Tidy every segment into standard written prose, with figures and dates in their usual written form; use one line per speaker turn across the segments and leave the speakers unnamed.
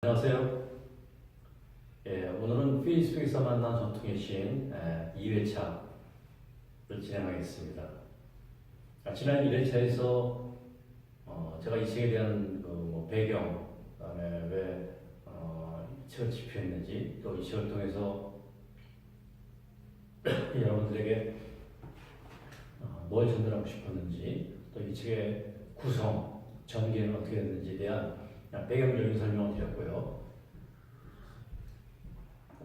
안녕하세요. 오늘은 페이스북에서 만난 전통의 시인 2회차를 진행하겠습니다. 지난 1회차에서 제가 이 책에 대한 배경, 그다음에 왜 이 책을 집필했는지, 또 이 책을 통해서 여러분들에게 뭘 전달하고 싶었는지, 또 이 책의 구성, 전개는 어떻게 됐는지에 대한 배경적인 설명을 드렸고요.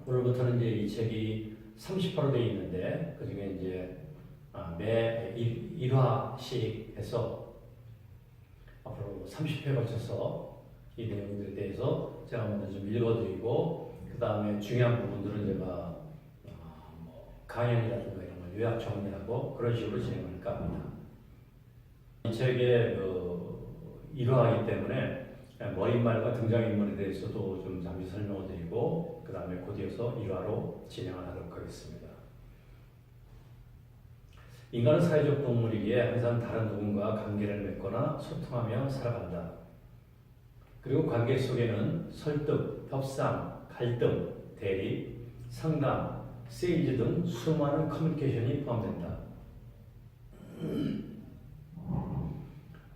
오늘부터는 이제 이 책이 30화로 되어 있는데, 그 중에 이제 매 1화씩 해서 앞으로 30회에 걸쳐서 이 내용들에 대해서 제가 먼저 좀 읽어드리고, 그 다음에 중요한 부분들은 제가 강연이라든가 이런 걸 요약 정리하고 그런 식으로 진행할까 합니다. 이 책의 1화이기 때문에 머릿말과 등장인물에 대해서도 좀 잠시 설명을 드리고, 그 다음에 곧 이어서 1화로 진행을 하도록 하겠습니다. 인간은 사회적 동물이기에 항상 다른 누군가와 관계를 맺거나 소통하며 살아간다. 그리고 관계 속에는 설득, 협상, 갈등, 대립, 상담, 세일즈 등 수많은 커뮤니케이션이 포함된다.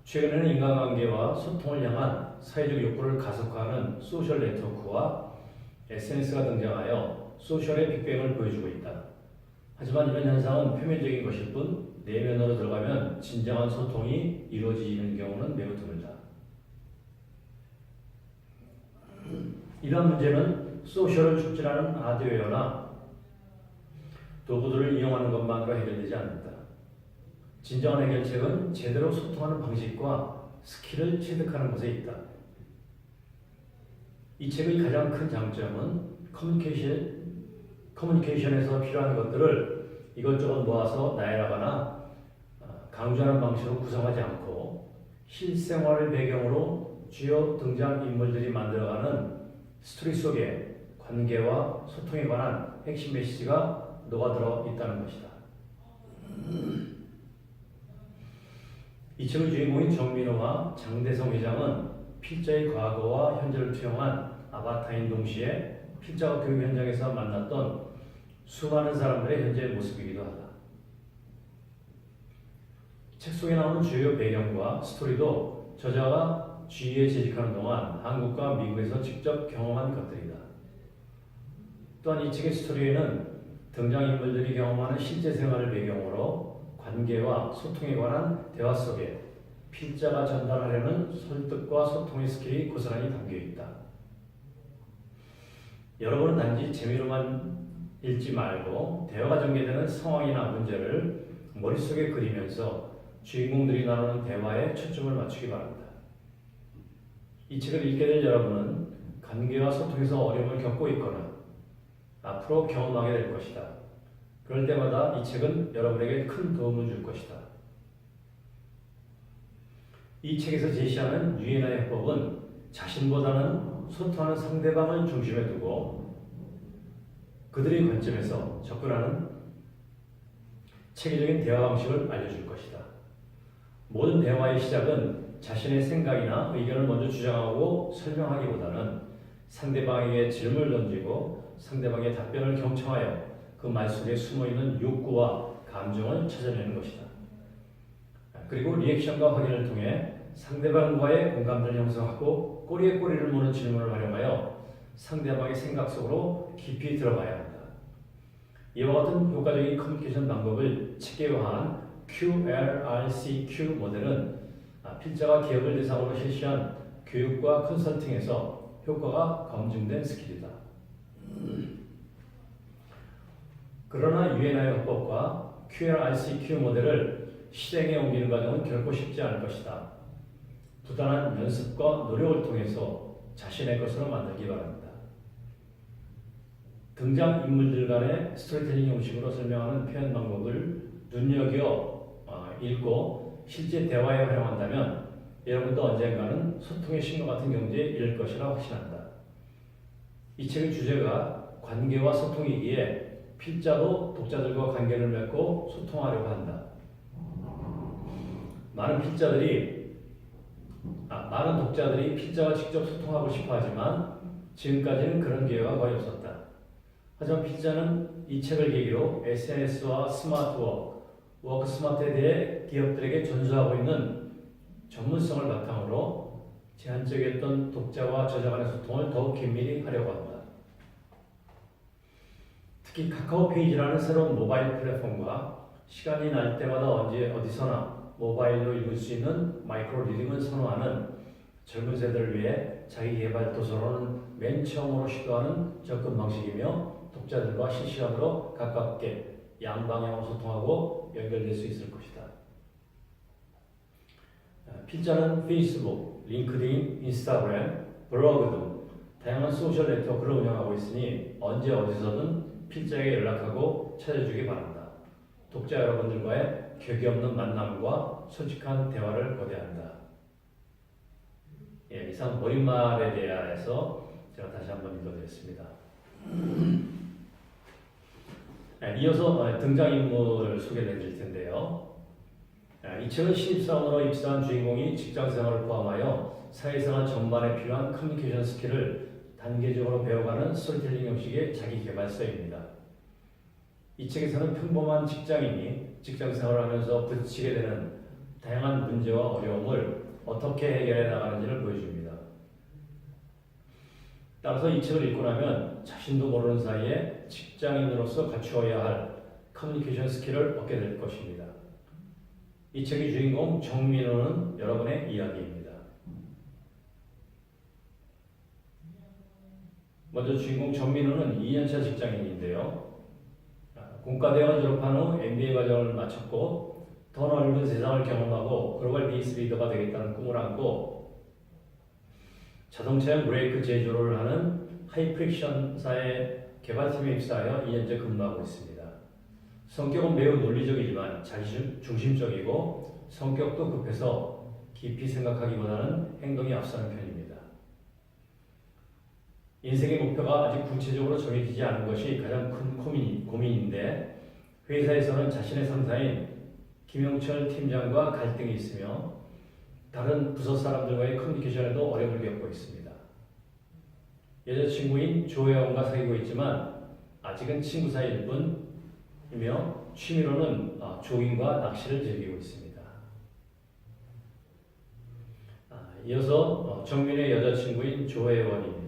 최근에는 인간관계와 소통을 향한 사회적 욕구를 가속화하는 소셜 네트워크와 SNS가 등장하여 소셜의 빅뱅을 보여주고 있다. 하지만 이런 현상은 표면적인 것일 뿐 내면으로 들어가면 진정한 소통이 이루어지는 경우는 매우 드물다. 이런 문제는 소셜을 촉진하는 하드웨어나 도구들을 이용하는 것만으로 해결되지 않는다. 진정한 해결책은 제대로 소통하는 방식과 스킬을 체득하는 것에 있다. 이 책의 가장 큰 장점은 커뮤니케이션에서 필요한 것들을 이것저것 모아서 나열하거나 강조하는 방식으로 구성하지 않고 실생활을 배경으로 주요 등장인물들이 만들어가는 스토리 속에 관계와 소통에 관한 핵심 메시지가 녹아들어 있다는 것이다. 이 책의 주인공인 정민호와 장대성 회장은 필자의 과거와 현재를 투영한 아바타인 동시에 필자가 교육 현장에서 만났던 수많은 사람들의 현재의 모습이기도 하다. 책 속에 나오는 주요 배경과 스토리도 저자가 GE에 재직하는 동안 한국과 미국에서 직접 경험한 것들이다. 또한 이 책의 스토리에는 등장인물들이 경험하는 실제 생활을 배경으로 관계와 소통에 관한 대화 속에 필자가 전달하려는 설득과 소통의 스킬이 고스란히 담겨있다. 여러분은 단지 재미로만 읽지 말고 대화가 전개되는 상황이나 문제를 머릿속에 그리면서 주인공들이 나누는 대화에 초점을 맞추기 바랍니다. 이 책을 읽게 될 여러분은 관계와 소통에서 어려움을 겪고 있거나 앞으로 경험하게 될 것이다. 그럴 때마다 이 책은 여러분에게 큰 도움을 줄 것이다. 이 책에서 제시하는 유인화의 해법은 자신보다는 소통하는 상대방을 중심에 두고 그들의 관점에서 접근하는 체계적인 대화 방식을 알려줄 것이다. 모든 대화의 시작은 자신의 생각이나 의견을 먼저 주장하고 설명하기보다는 상대방에게 질문을 던지고 상대방의 답변을 경청하여 그 말 속에 숨어있는 욕구와 감정을 찾아내는 것이다. 그리고 리액션과 확인을 통해 상대방과의 공감대를 형성하고 꼬리에 꼬리를 무는 질문을 활용하여 상대방의 생각 속으로 깊이 들어가야 한다. 이와 같은 효과적인 커뮤니케이션 방법을 체계화한 QRRCQ 모델은 필자가 기업을 대상으로 실시한 교육과 컨설팅에서 효과가 검증된 스킬이다. 그러나 유엔아의 화법과 QRRCQ 모델을 실행에 옮기는 과정은 결코 쉽지 않을 것이다. 부단한 연습과 노력을 통해서 자신의 것으로 만들기 바랍니다. 등장인물들 간의 스토리텔링 형식으로 설명하는 표현 방법을 눈여겨 읽고 실제 대화에 활용한다면 여러분도 언젠가는 소통의 신과 같은 경지에 이를 것이라 확신한다. 이 책의 주제가 관계와 소통이기에 필자도 독자들과 관계를 맺고 소통하려고 한다. 많은 독자들이 필자와 직접 소통하고 싶어 하지만 지금까지는 그런 기회가 거의 없었다. 하지만 필자는 이 책을 계기로 SNS와 스마트워크, 워크스마트에 대해 기업들에게 전수하고 있는 전문성을 바탕으로 제한적이었던 독자와 저자 간의 소통을 더욱 긴밀히 하려고 한다. 특히 카카오 페이지라는 새로운 모바일 플랫폼과 시간이 날 때마다 언제 어디서나 모바일로 읽을 수 있는 마이크로 리딩을 선호하는 젊은 세대를 위해 자기 개발 도서로는 맨 처음으로 시도하는 접근 방식이며 독자들과 실시간으로 가깝게 양방향으로 소통하고 연결될 수 있을 것이다. 필자는 페이스북, 링크드인, 인스타그램, 블로그 등 다양한 소셜 네트워크를 운영하고 있으니 언제 어디서든 필자에게 연락하고 찾아주기 바란다. 독자 여러분들과의 격이 없는 만남과 솔직한 대화를 거대한다. 예, 이상 머릿말에 대하여서 제가 다시 한번 읽어드렸습니다. 이어서 등장인물을 소개해드릴 텐데요. 이 책은 신입사원으로 입사한 주인공이 직장생활을 포함하여 사회생활 전반에 필요한 커뮤니케이션 스킬을 단계적으로 배워가는 스토리텔링 형식의 자기계발서입니다. 이 책에서는 평범한 직장인이 직장생활을 하면서 부딪히게 되는 다양한 문제와 어려움을 어떻게 해결해 나가는지를 보여줍니다. 따라서 이 책을 읽고 나면 자신도 모르는 사이에 직장인으로서 갖추어야 할 커뮤니케이션 스킬을 얻게 될 것입니다. 이 책의 주인공 정민호는 여러분의 이야기입니다. 먼저 주인공 정민호는 2년차 직장인인데요. 공과대학을 졸업한 후 MBA 과정을 마쳤고 더 넓은 세상을 경험하고 글로벌 비즈니스 리더가 되겠다는 꿈을 안고 자동차용 브레이크 제조를 하는 하이프릭션사의 개발팀에 입사하여 2년째 근무하고 있습니다. 성격은 매우 논리적이지만 자기중심적이고 성격도 급해서 깊이 생각하기보다는 행동이 앞서는 편입니다. 인생의 목표가 아직 구체적으로 정해지지 않은 것이 가장 큰 고민인데 회사에서는 자신의 상사인 김영철 팀장과 갈등이 있으며 다른 부서 사람들과의 커뮤니케이션에도 어려움을 겪고 있습니다. 여자친구인 조혜원과 사귀고 있지만 아직은 친구 사이일 뿐이며 취미로는 조깅과 낚시를 즐기고 있습니다. 이어서 정민의 여자친구인 조혜원입니다.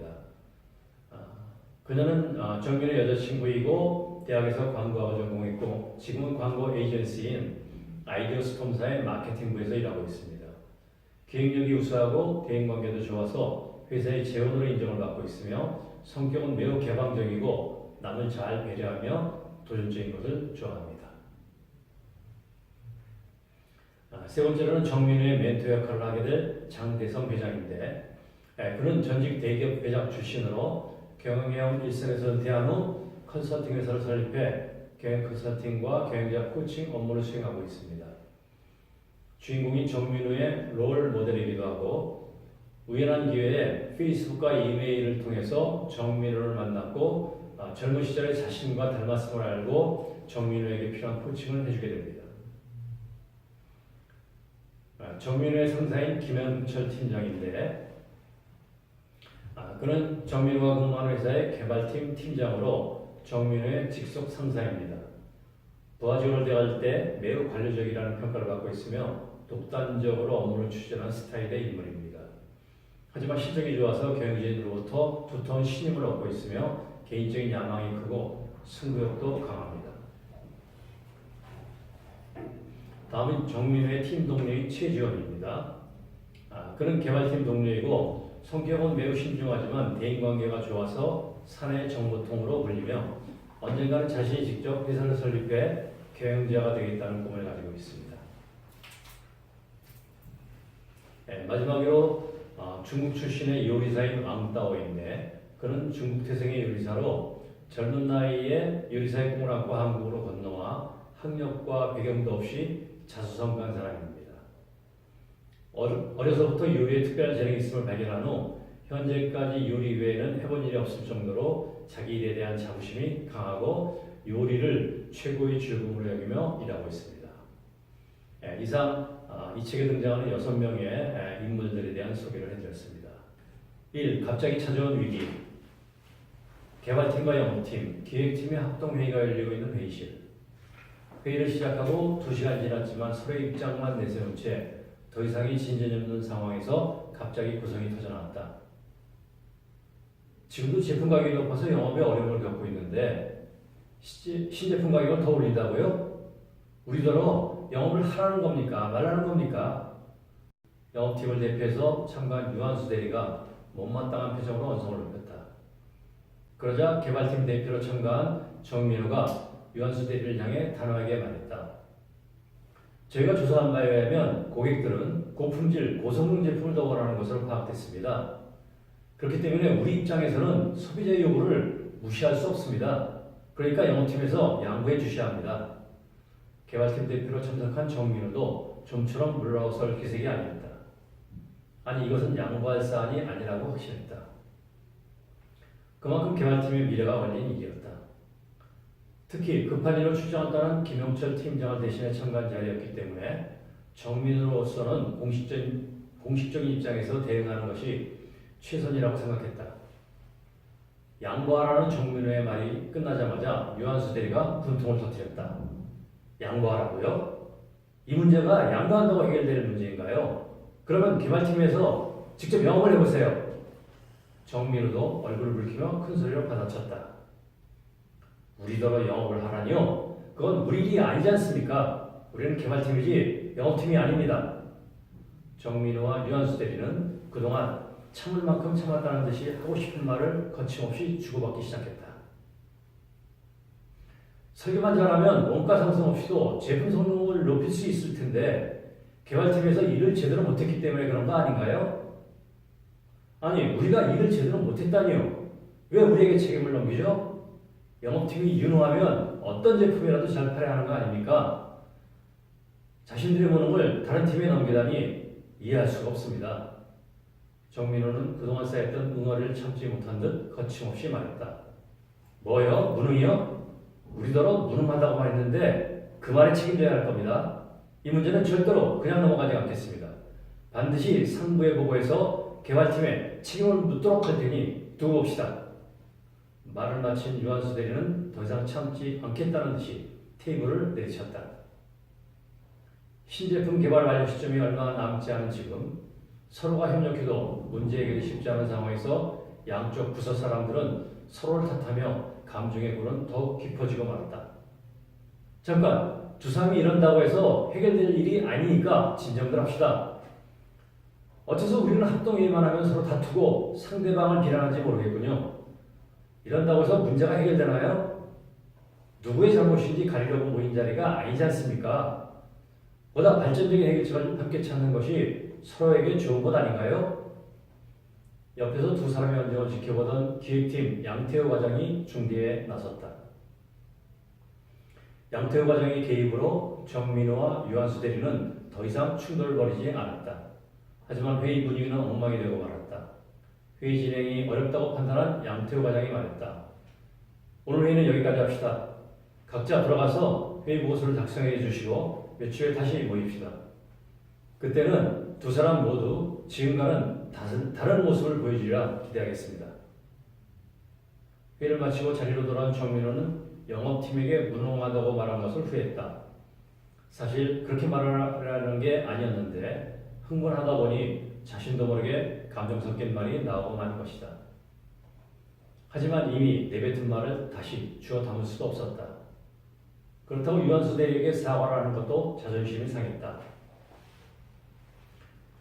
그녀는 정민의 여자친구이고 대학에서 광고학을 전공했고 지금은 광고 에이전시인 아이디어스톰사의 마케팅부에서 일하고 있습니다. 기획력이 우수하고 대인관계도 좋아서 회사의 재원으로 인정을 받고 있으며 성격은 매우 개방적이고 남을 잘 배려하며 도전적인 것을 좋아합니다. 세 번째로는 정민우의 멘토 역할을 하게 될 장대성 회장인데 그는 전직 대기업 회장 출신으로 경영형 일선에서 은퇴한 후 컨설팅 회사를 설립해 경영 컨설팅과 경영자 코칭 업무를 수행하고 있습니다. 주인공인 정민우의 롤 모델이기도 하고 우연한 기회에 페이스북과 이메일을 통해서 정민우를 만났고 젊은 시절에 자신과 닮았음을 알고 정민우에게 필요한 코칭을 해주게 됩니다. 정민우의 상사인 김영철 팀장인데 그는 정민우가 근무하는 회사의 개발팀 팀장으로 정민우의 직속 상사입니다. 부하직원을 대할 때 매우 관료적이라는 평가를 받고 있으며 독단적으로 업무를 추진하는 스타일의 인물입니다. 하지만 실적이 좋아서 경영진으로부터 두터운 신임을 얻고 있으며 개인적인 야망이 크고 승부욕도 강합니다. 다음은 정민우의 팀 동료인 최지원입니다. 그는 개발팀 동료이고 성격은 매우 신중하지만 대인관계가 좋아서 사내 정보통으로 불리며 언젠가는 자신이 직접 회사를 설립해 경영자가 되겠다는 꿈을 가지고 있습니다. 마지막으로 중국 출신의 요리사인 왕따오인데 그는 중국 태생의 요리사로 젊은 나이에 요리사의 꿈을 안고 한국으로 건너와 학력과 배경도 없이 자수성가한 사람입니다. 어려서부터 요리에 특별한 재능이 있음을 발견한 후 현재까지 요리 외에는 해본 일이 없을 정도로 자기 일에 대한 자부심이 강하고 요리를 최고의 즐거움으로 여기며 일하고 있습니다. 이상 이 책에 등장하는 6명의 인물들에 대한 소개를 해드렸습니다. 1. 갑자기 찾아온 위기. 개발팀과 영업팀, 기획팀의 합동회의가 열리고 있는 회의실. 회의를 시작하고 2시간 지났지만 서로의 입장만 내세운 채 더 이상의 진전이 없는 상황에서 갑자기 구성이 터져나왔다. 지금도 제품 가격이 높아서 영업에 어려움을 겪고 있는데 신제품 가격을 더 올린다고요? 우리더러 영업을 하라는 겁니까? 말라는 겁니까? 영업팀을 대표해서 참가한 유한수 대리가 못마땅한 표정으로 언성을 높였다. 그러자 개발팀 대표로 참가한 정민호가 유한수 대리를 향해 단호하게 말했다. 저희가 조사한 바에 의하면 고객들은 고품질, 고성능 제품을 더 원하는 것으로 파악됐습니다. 그렇기 때문에 우리 입장에서는 소비자의 요구를 무시할 수 없습니다. 그러니까 영업팀에서 양보해 주셔야 합니다. 개발팀 대표로 참석한 정민호도 좀처럼 물러설 기색이 아니었다. 아니 이것은 양보할 사안이 아니라고 확신했다. 그만큼 개발팀의 미래가 걸린 일이었다. 특히 급한 일로 출장한다는 김영철 팀장을 대신해 참가한 자리였기 때문에 정민으로서는 공식적인 입장에서 대응하는 것이 최선이라고 생각했다. 양보하라는 정민우의 말이 끝나자마자 유한수 대리가 분통을 터뜨렸다. 양보하라고요? 이 문제가 양보한다고 해결될 문제인가요? 그러면 개발팀에서 직접 영업을 해보세요. 정민우도 얼굴을 붉히며 큰 소리로 받아쳤다. 우리더러 영업을 하라니요? 그건 우리 일이 아니지 않습니까? 우리는 개발팀이지 영업팀이 아닙니다. 정민우와 유한수 대리는 그동안 참을 만큼 참았다는 듯이 하고 싶은 말을 거침없이 주고받기 시작했다. 설계만 잘하면 원가 상승 없이도 제품 성능을 높일 수 있을 텐데 개발팀에서 일을 제대로 못했기 때문에 그런 거 아닌가요? 아니 우리가 일을 제대로 못했다니요? 왜 우리에게 책임을 넘기죠? 영업팀이 유능하면 어떤 제품이라도 잘 팔아야 하는 거 아닙니까? 자신들이 보는 걸 다른 팀에 넘기다니 이해할 수가 없습니다. 정민호는 그동안 쌓였던 응어리를 참지 못한 듯 거침없이 말했다. 뭐요? 무능이요? 우리더러 무능하다고 말했는데 그 말에 책임져야 할 겁니다. 이 문제는 절대로 그냥 넘어가지 않겠습니다. 반드시 상부에 보고해서 개발팀에 책임을 묻도록 할 테니 두고 봅시다. 말을 마친 유한수 대리는 더 이상 참지 않겠다는 듯이 테이블을 내리쳤다. 신제품 개발 완료 시점이 얼마 남지 않은 지금 서로가 협력해도 문제 해결이 쉽지 않은 상황에서 양쪽 부서 사람들은 서로를 탓하며 감정의 골은 더욱 깊어지고 말았다. 잠깐! 두 사람이 이런다고 해서 해결될 일이 아니니까 진정들 합시다. 어째서 우리는 합동회의만 하면 서로 다투고 상대방을 비난하는지 모르겠군요. 이런다고 해서 문제가 해결되나요? 누구의 잘못인지 가리려고 모인 자리가 아니지 않습니까? 보다 발전적인 해결책을 함께 찾는 것이 서로에게 좋은 것 아닌가요? 옆에서 두 사람의 언쟁을 지켜보던 기획팀 양태호 과장이 중재에 나섰다. 양태호 과장의 개입으로 정민호와 유한수 대리는 더 이상 충돌을 벌이지 않았다. 하지만 회의 분위기는 엉망이 되고 말았다. 회의 진행이 어렵다고 판단한 양태호 과장이 말했다. 오늘 회의는 여기까지 합시다. 각자 들어가서 회의 보고서를 작성해 주시고 며칠 후에 다시 모입시다. 그때는 두 사람 모두 지금과는 다른 모습을 보여주리라 기대하겠습니다. 회의를 마치고 자리로 돌아온 정민호는 영업팀에게 무능하다고 말한 것을 후회했다. 사실 그렇게 말하려는 게 아니었는데 흥분하다 보니 자신도 모르게 감정 섞인 말이 나오고 만 것이다. 하지만 이미 내뱉은 말을 다시 주워 담을 수도 없었다. 그렇다고 유한수 대리에게 사과를 하는 것도 자존심이 상했다.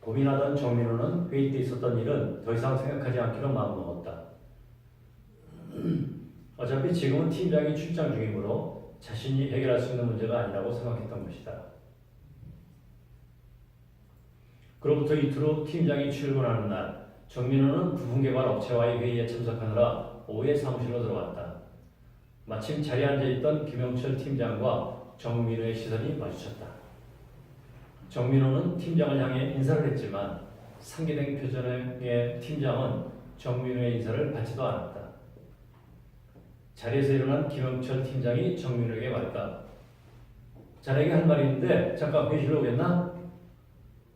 고민하던 정민호는 회의 때 있었던 일은 더 이상 생각하지 않기로 마음먹었다. 어차피 지금은 팀장이 출장 중이므로 자신이 해결할 수 있는 문제가 아니라고 생각했던 것이다. 그로부터 이틀 후 팀장이 출근하는 날, 정민호는 부품개발 업체와의 회의에 참석하느라 오후에 사무실로 들어갔다. 마침 자리에 앉아있던 김영철 팀장과 정민호의 시선이 마주쳤다. 정민호는 팀장을 향해 인사를 했지만 상기된 표정의 팀장은 정민호의 인사를 받지도 않았다. 자리에서 일어난 김영철 팀장이 정민호에게 말했다. 자네에게 할 말이 있는데 잠깐 회의실로 오겠나?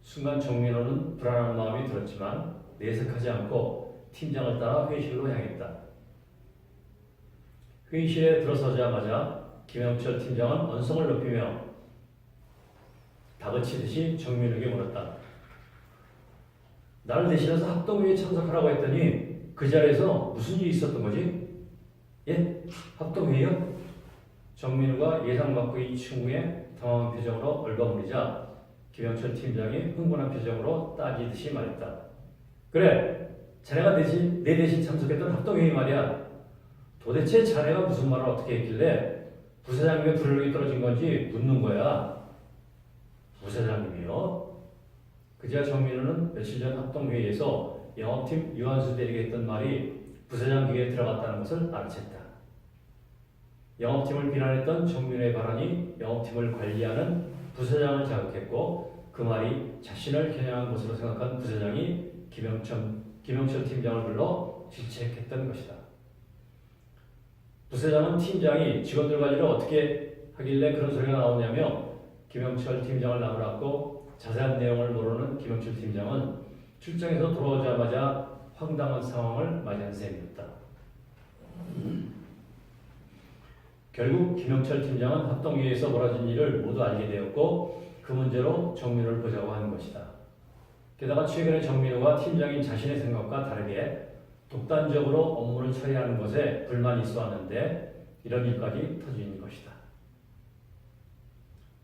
순간 정민호는 불안한 마음이 들었지만 내색하지 않고 팀장을 따라 회의실로 향했다. 회의실에 들어서자마자 김영철 팀장은 언성을 높이며 다그치듯이 정민욱에게 물었다. 나를 대신해서 합동회의에 참석하라고 했더니 그 자리에서 무슨 일이 있었던 거지? 예? 합동회의요? 정민우가 예상 밖의 이 친구의 당황한 표정으로 얼버무리자 김영철 팀장이 흥분한 표정으로 따지듯이 말했다. 그래, 자네가 내 대신 참석했던 합동회의 말이야. 도대체 자네가 무슨 말을 어떻게 했길래 부사장님의 불력이 떨어진 건지 묻는 거야. 부사장님이요? 그제야 정민우는 며칠 전 합동회의에서 영업팀 유한수 대리가 했던 말이 부사장 귀에 들어갔다는 것을 알아챘다. 영업팀을 비난했던 정민우의 발언이 영업팀을 관리하는 부사장을 자극했고 그 말이 자신을 겨냥한 것으로 생각한 부사장이 김영철 팀장을 불러 질책했던 것이다. 부사장은 팀장이 직원들 관리를 어떻게 하길래 그런 소리가 나오냐며 김영철 팀장을 나무랐고 자세한 내용을 모르는 김영철 팀장은 출장에서 돌아오자마자 황당한 상황을 맞이한 셈이었다. 결국 김영철 팀장은 합동회의에서 벌어진 일을 모두 알게 되었고 그 문제로 정민우를 보자고 하는 것이다. 게다가 최근에 정민우가 팀장인 자신의 생각과 다르게 독단적으로 업무를 처리하는 것에 불만이 있어 왔는데 이런 일까지 터진 것이다.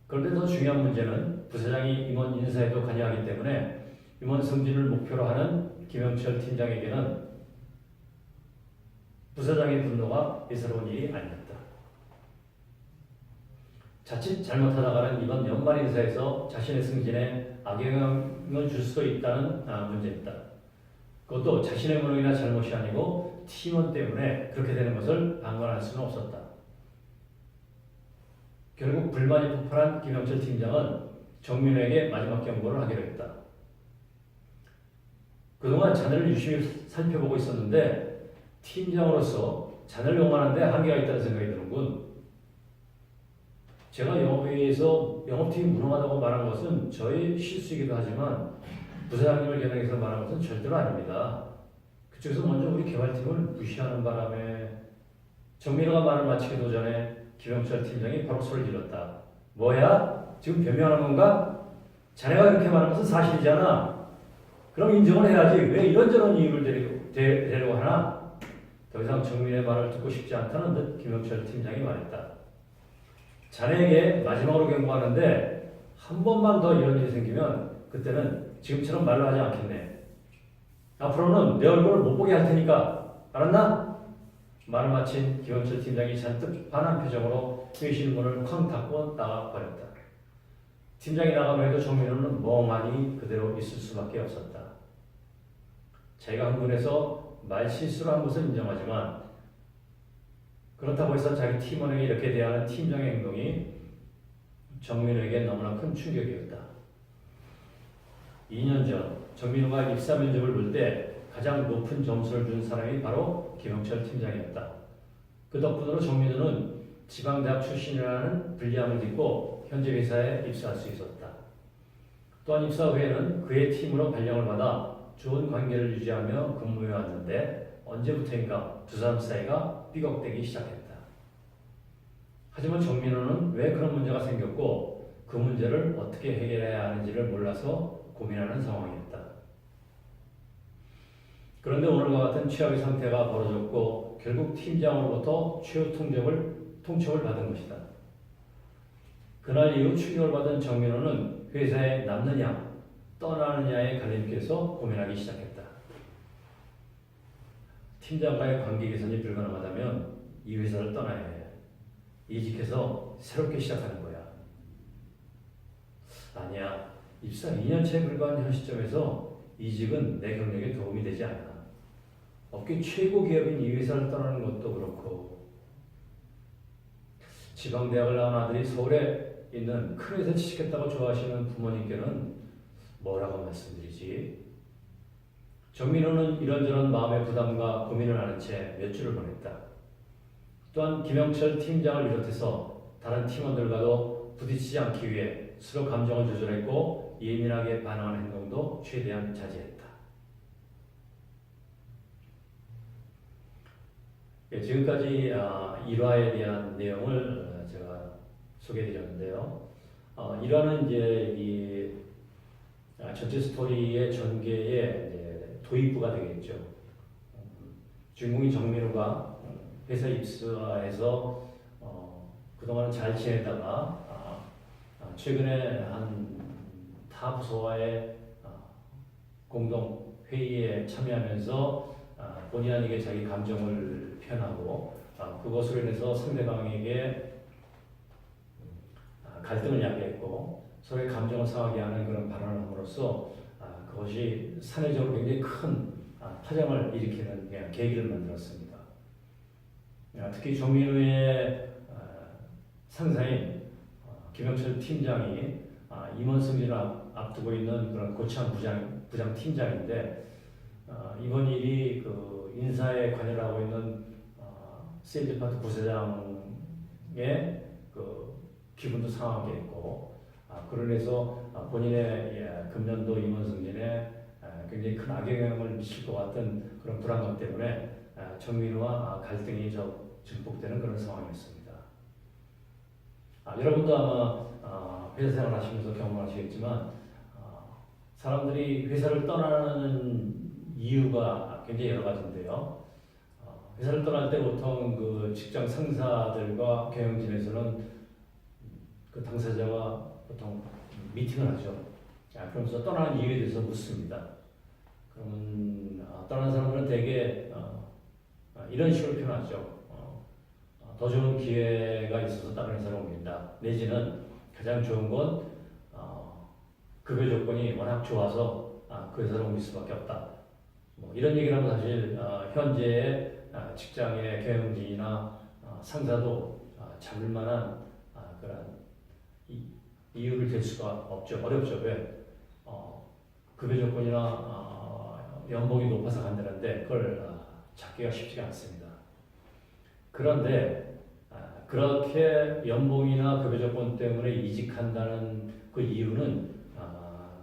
그런데 더 중요한 문제는 부사장이 임원 인사에도 관여하기 때문에 임원 승진을 목표로 하는 김영철 팀장에게는 부사장의 분노가 예사로운 일이 아니었다. 자칫 잘못하다가는 이번 연말 인사에서 자신의 승진에 악영향을 줄 수도 있다는 문제입니다. 그것도 자신의 무능이나 잘못이 아니고 팀원 때문에 그렇게 되는 것을 방관할 수는 없었다. 결국 불만이 폭발한 김영철 팀장은 정민우에게 마지막 경고를 하기로 했다. 그동안 자네를 유심히 살펴보고 있었는데 팀장으로서 자네를 용하는데 한계가 있다는 생각이 드는군. 제가 영업회의에서 영업팀이 무능하다고 말한 것은 저의 실수이기도 하지만 부사장님을 겨냥해서 말한 것은 절대로 아닙니다. 그쪽에서 먼저 우리 개발팀을 무시하는 바람에 정민우가 말을 마치기도 전에 김영철 팀장이 바로 소리를 질렀다. 뭐야? 지금 변명하는 건가? 자네가 그렇게 말한 것은 사실이잖아. 그럼 인정을 해야지. 왜 이런저런 이유를 대려고 하나? 더 이상 정민우의 말을 듣고 싶지 않다는 듯 김영철 팀장이 말했다. 자네에게 마지막으로 경고하는데 한 번만 더 이런 일이 생기면 그때는 지금처럼 말로 하지 않겠네. 앞으로는 내 얼굴을 못 보게 할 테니까 알았나? 말을 마친 김영철 팀장이 잔뜩 반한 표정으로 회의실 문을 쾅 닫고 나가버렸다. 팀장이 나가면서 정민우는 멍하니 그대로 있을 수밖에 없었다. 자기가 흥분해서 말실수를 한 것은 인정하지만 그렇다고 해서 자기 팀원에게 이렇게 대하는 팀장의 행동이 정민우에게 너무나 큰 충격이었다. 2년 전 정민우가 입사 면접을 볼 때 가장 높은 점수를 준 사람이 바로 김영철 팀장이었다. 그 덕분으로 정민우는 지방대학 출신이라는 불리함을 딛고 현재 회사에 입사할 수 있었다. 또한 입사 후에는 그의 팀으로 발령을 받아 좋은 관계를 유지하며 근무해 왔는데 언제부터인가 두 사람 사이가 삐걱대기 시작했다. 하지만 정민우는 왜 그런 문제가 생겼고 그 문제를 어떻게 해결해야 하는지를 몰라서 고민하는 상황이었다. 그런데 오늘과 같은 최악의 상태가 벌어졌고 결국 팀장으로부터 최후 통첩을 받은 것이다. 그날 이후 충격을 받은 정민우는 회사에 남느냐 떠나느냐의 갈림길에서 고민하기 시작했다. 팀장과의 관계 개선이 불가능하다면 이 회사를 떠나야 해. 이직해서 새롭게 시작하는 거야. 아니야. 입사 2년차에 불과한 현 시점에서 이직은 내 경력에 도움이 되지 않아. 업계 최고 기업인 이 회사를 떠나는 것도 그렇고 지방대학을 나온 아들이 서울에 있는 큰 회사에 취직했다고 좋아하시는 부모님께는 뭐라고 말씀드리지? 정민우는 이런저런 마음의 부담과 고민을 하는 채 몇 주를 보냈다. 또한 김영철 팀장을 비롯해서 다른 팀원들과도 부딪히지 않기 위해 서로 감정을 조절했고 예민하게 반응하는 행동도 최대한 자제했다. 예, 지금까지 1화에 대한 내용을 제가 소개해드렸는데요. 1화는 이제 이 전체 스토리의 전개의 이제 도입부가 되겠죠. 주인공인 정민우가 회사 입사해서 그동안 잘 지내다가 최근에 한 타 부서와의 공동 회의에 참여하면서 본의 아니게 자기 감정을 표현하고 그것으로 인해서 상대방에게 갈등을 야기했고 서로의 감정을 상하게 하는 그런 발언을 함으로써 그것이 사회적으로 굉장히 큰 파장을 일으키는 계기를 만들었습니다. 특히 정민우의 상사인 김영철 팀장이 임원 승진을 앞두고 있는 그런 고참 부장 팀장인데 이번 일이 그 인사에 관여를 하고 있는 세일즈 파트 부사장의 그 기분도 상하게 했고 그로 인해서 본인의 금년도 임원 승진에 굉장히 큰 악영향을 미칠 것 같은 그런 불안감 때문에 정민우와 갈등이 증폭되는 그런 상황이었습니다. 여러분도 아마 회사 생활 하시면서 경험하시겠지만 사람들이 회사를 떠나는 이유가 굉장히 여러 가지인데요. 회사를 떠날 때 보통 그 직장 상사들과 경영진에서는 그 당사자와 보통 미팅을 하죠. 그러면서 떠나는 이유에 대해서 묻습니다. 그러면 떠나는 사람들은 대개 이런 식으로 표현하죠. 더 좋은 기회가 있어서 다른 회사로 옮긴다. 내지는 가장 좋은 건 급여 조건이 워낙 좋아서 그 회사로 옮길 수밖에 없다. 뭐 이런 얘기를 하면 사실 현재의 직장의 경영진이나 상사도 잡을 만한 그런 이유를 댈 수가 없죠. 어렵죠. 왜? 급여 조건이나 연봉이 높아서 간다는데 그걸 찾기가 쉽지가 않습니다. 그런데 그렇게 연봉이나 급여 조건 때문에 이직한다는 그 이유는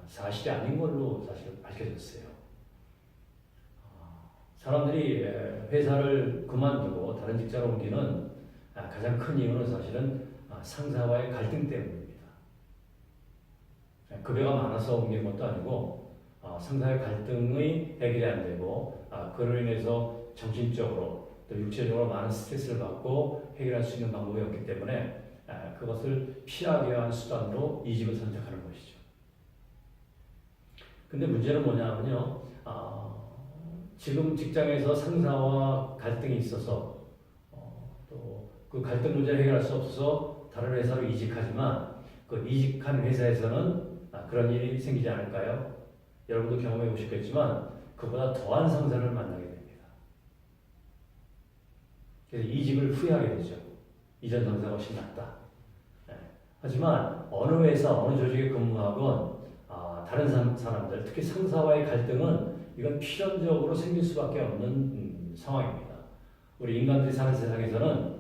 사실이 아닌 걸로 사실 밝혀졌어요. 사람들이 회사를 그만두고 다른 직장으로 옮기는 가장 큰 이유는 사실은 상사와의 갈등 때문입니다. 급여가 많아서 옮긴 것도 아니고 상사의 갈등의 해결이 안 되고 그로 인해서 정신적으로 또 육체적으로 많은 스트레스를 받고 해결할 수 있는 방법이 없기 때문에 그것을 피하기 위한 수단으로 이직을 선택하는 것이죠. 근데 문제는 뭐냐면요. 지금 직장에서 상사와 갈등이 있어서 또 그 갈등 문제를 해결할 수 없어서 다른 회사로 이직하지만 그 이직한 회사에서는 그런 일이 생기지 않을까요? 여러분도 경험해 보셨겠지만 그보다 더한 상사를 만나게 됩니다. 그래서 이직을 후회하게 되죠. 이전 상사가 훨씬 낫다. 하지만 어느 회사, 어느 조직에 근무하건 다른 사람들, 특히 상사와의 갈등은 이건 필연적으로 생길 수밖에 없는 상황입니다. 우리 인간들이 사는 세상에서는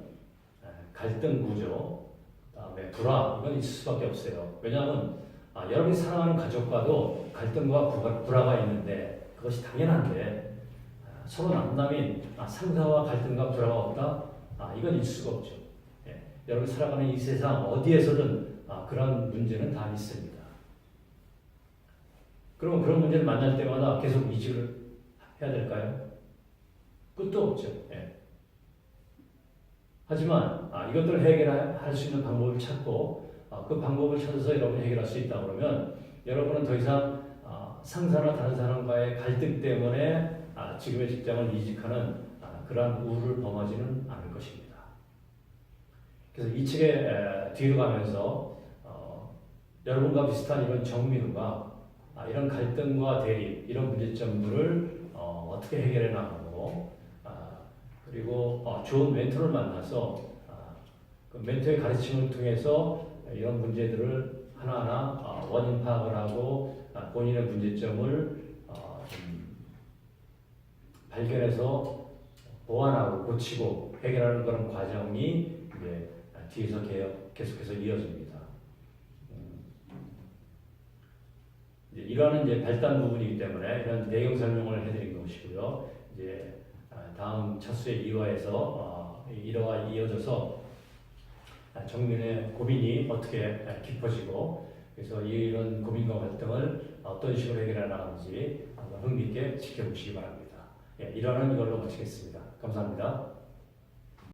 갈등 구조, 그다음에 불화 이건 있을 수밖에 없어요. 왜냐하면 여러분이 사랑하는 가족과도 갈등과 불화가 있는데 그것이 당연한데 서로 남남인 상사와 갈등과 불화가 없다? 이건 있을 수가 없죠. 여러분이 살아가는 이 세상 어디에서든 그런 문제는 다 있습니다. 그러면 그런 문제를 만날 때마다 계속 이직을 해야 될까요? 끝도 없죠. 하지만 이것들을 해결할 수 있는 방법을 찾고 그 방법을 찾아서 여러분이 해결할 수 있다 그러면 여러분은 더 이상 상사나 다른 사람과의 갈등 때문에 지금의 직장을 이직하는 그러한 우를 범하지는 않을 것입니다. 그래서 이 책의 뒤로 가면서 여러분과 비슷한 이런 정민우가 이런 갈등과 대립, 이런 문제점들을 어떻게 해결해 나가고 그리고 좋은 멘토를 만나서 그 멘토의 가르침을 통해서 이런 문제들을 하나하나 원인 파악을 하고 본인의 문제점을 발견해서 보완하고 고치고 해결하는 그런 과정이 이제 뒤에서 계속해서 이어집니다. 이러한 이제 발단 부분이기 때문에 이런 내용 설명을 해드린 것이고요. 이제 다음 차수에 이어져서 정민의 고민이 어떻게 깊어지고 그래서 이런 고민과 갈등을 어떤 식으로 해결해 나가는지 한번 흥미있게 지켜보시기 바랍니다. 예, 1화는 이걸로 마치겠습니다. 감사합니다.